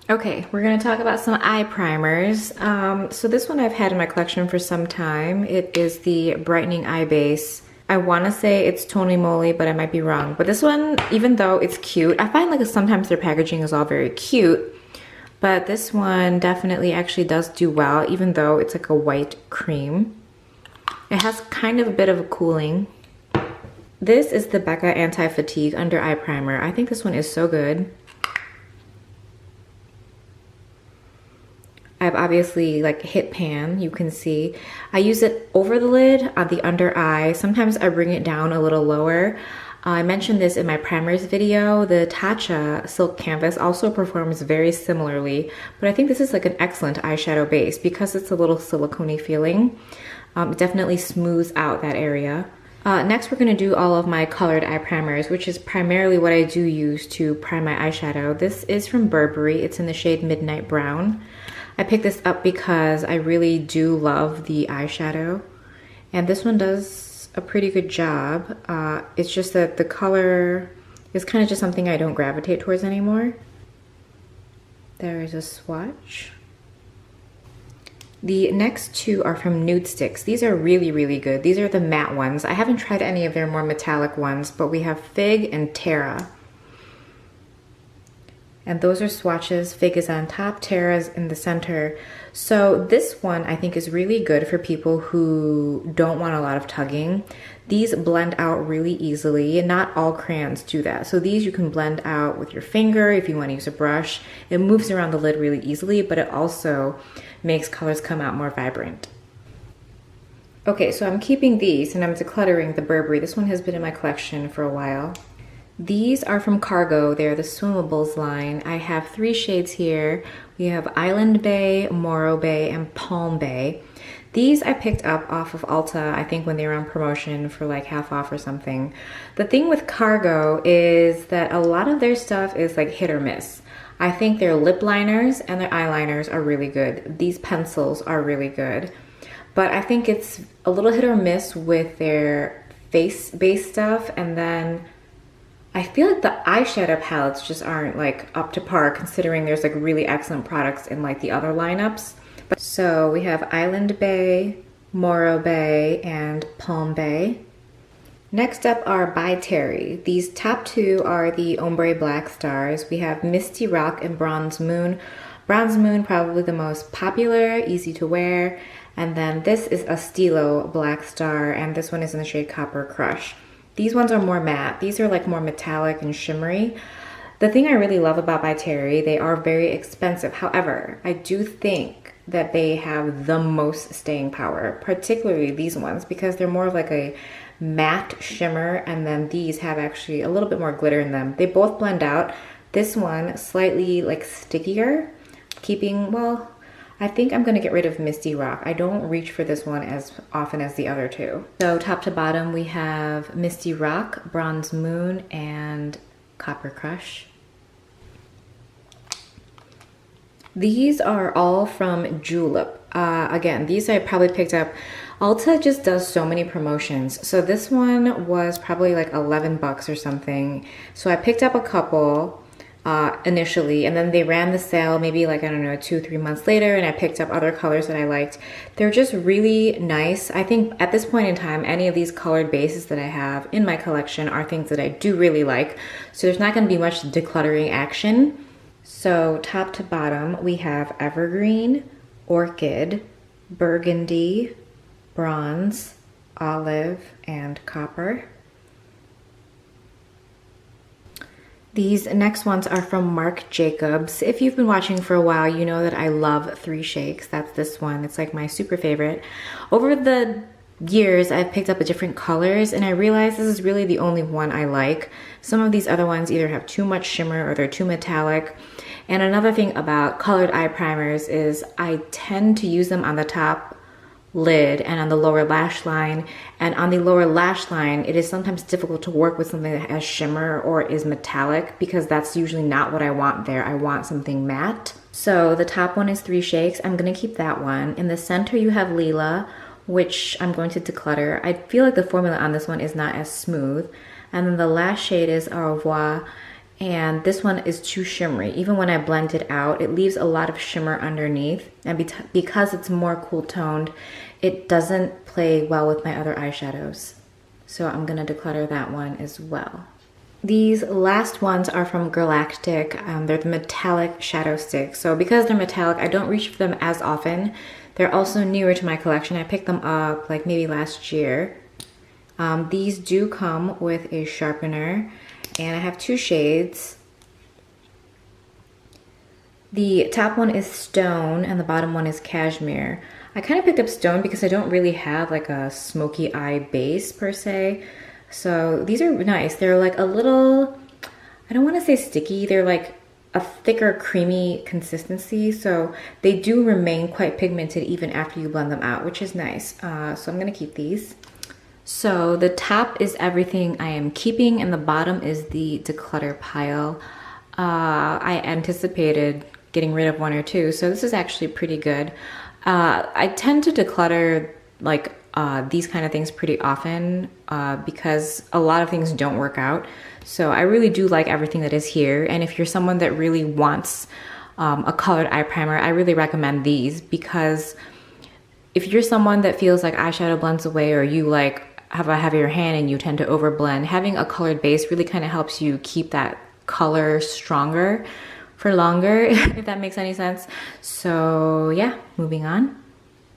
Okay, we're gonna talk about some eye primers. So this one I've had in my collection for some time. It is the Brightening Eye Base. I wanna say it's Tony Moly, but I might be wrong. But this one, even though it's cute, I find like sometimes their packaging is all very cute, but this one definitely actually does do well, even though it's like a white cream. It has kind of a bit of a cooling. This is the Becca Anti-Fatigue Under Eye Primer. I think this one is so good. I've obviously like hit pan, you can see. I use it over the lid on the under eye. Sometimes I bring it down a little lower. I mentioned this in my primers video. The Tatcha Silk Canvas also performs very similarly, but I think this is like an excellent eyeshadow base because it's a little silicone-y feeling. It definitely smooths out that area. Next, we're gonna do all of my colored eye primers, which is primarily what I do use to prime my eyeshadow. This is from Burberry. It's in the shade Midnight Brown. I picked this up because I really do love the eyeshadow, and this one does a pretty good job. It's just that the color is kind of just something I don't gravitate towards anymore. There is a swatch. The next two are from Nudestix. These are really, really good. These are the matte ones. I haven't tried any of their more metallic ones, but we have Fig and Terra. And those are swatches. Fig is on top, Terra's in the center. So this one I think is really good for people who don't want a lot of tugging. These blend out really easily, and not all crayons do that. So these you can blend out with your finger if you want to use a brush. It moves around the lid really easily, but it also makes colors come out more vibrant. Okay, so I'm keeping these and I'm decluttering the Burberry. This one has been in my collection for a while. These are from Cargo. They're the Swimmables line. I have 3 shades here. We have Island Bay, Morrow Bay, and Palm Bay. These I picked up off of Ulta, I think when they were on promotion for like half off or something. The thing with Cargo is that a lot of their stuff is like hit or miss. I think their lip liners and their eyeliners are really good. These pencils are really good. But I think it's a little hit or miss with their face-based stuff, and then I feel like the eyeshadow palettes just aren't like up to par, considering there's like really excellent products in like the other lineups. So we have Island Bay, Morrow Bay, and Palm Bay. Next up are by Terry. These top 2 are the Ombre Blackstars. We have Misty Rock and Bronze Moon. Bronze Moon, probably the most popular, easy to wear. And then this is a Stylo Blackstar, and this one is in the shade Copper Crush. These ones are more matte. These are like more metallic and shimmery. The thing I really love about By Terry, they are very expensive. However, I do think that they have the most staying power, particularly these ones, because they're more of like a matte shimmer, and then these have actually a little bit more glitter in them. They both blend out. This one slightly like stickier, keeping, well, I think I'm gonna get rid of Misty Rock. I don't reach for this one as often as the other 2. So top to bottom, we have Misty Rock, Bronze Moon, and Copper Crush. These are all from Julep. Again, these I probably picked up. Ulta just does so many promotions. So this one was probably like 11 bucks or something. So I picked up a couple initially, and then they ran the sale maybe like, I don't know, 2-3 months later, and I picked up other colors that I liked. They're just really nice. I think at this point in time, any of these colored bases that I have in my collection are things that I do really like. So there's not gonna be much decluttering action. So top to bottom, we have Evergreen, Orchid, Burgundy, Bronze, Olive, and Copper. These next ones are from Marc Jacobs. If you've been watching for a while, you know that I love 3 Shakes. That's this one. It's like my super favorite. Over the years, I've picked up different colors, and I realized this is really the only one I like. Some of these other ones either have too much shimmer or they're too metallic. And another thing about colored eye primers is I tend to use them on the top lid and on the lower lash line. And on the lower lash line, it is sometimes difficult to work with something that has shimmer or is metallic, because that's usually not what I want there. I want something matte. So the top one is 3 Shakes. I'm gonna keep that one. In the center, you have Lila, which I'm going to declutter. I feel like the formula on this one is not as smooth. And then the last shade is Au revoir. And this one is too shimmery. Even when I blend it out, it leaves a lot of shimmer underneath. And because it's more cool toned, it doesn't play well with my other eyeshadows. So I'm gonna declutter that one as well. These last ones are from Galactic. They're the metallic shadow sticks. So because they're metallic, I don't reach for them as often. They're also newer to my collection. I picked them up like maybe last year. These do come with a sharpener, and I have 2 shades. The top one is Stone and the bottom one is Cashmere. I kind of picked up Stone because I don't really have like a smoky eye base per se. So these are nice. They're like a little, I don't want to say sticky. They're like a thicker, creamy consistency. So they do remain quite pigmented even after you blend them out, which is nice. So I'm going to keep these. So the top is everything I am keeping and the bottom is the declutter pile. I anticipated getting rid of 1 or 2, so this is actually pretty good. I tend to declutter like these kind of things pretty often because a lot of things don't work out. So I really do like everything that is here. And if you're someone that really wants a colored eye primer, I really recommend these, because if you're someone that feels like eyeshadow blends away, or you like have a heavier hand and you tend to overblend, having a colored base really kind of helps you keep that color stronger for longer, if that makes any sense. So yeah, moving on.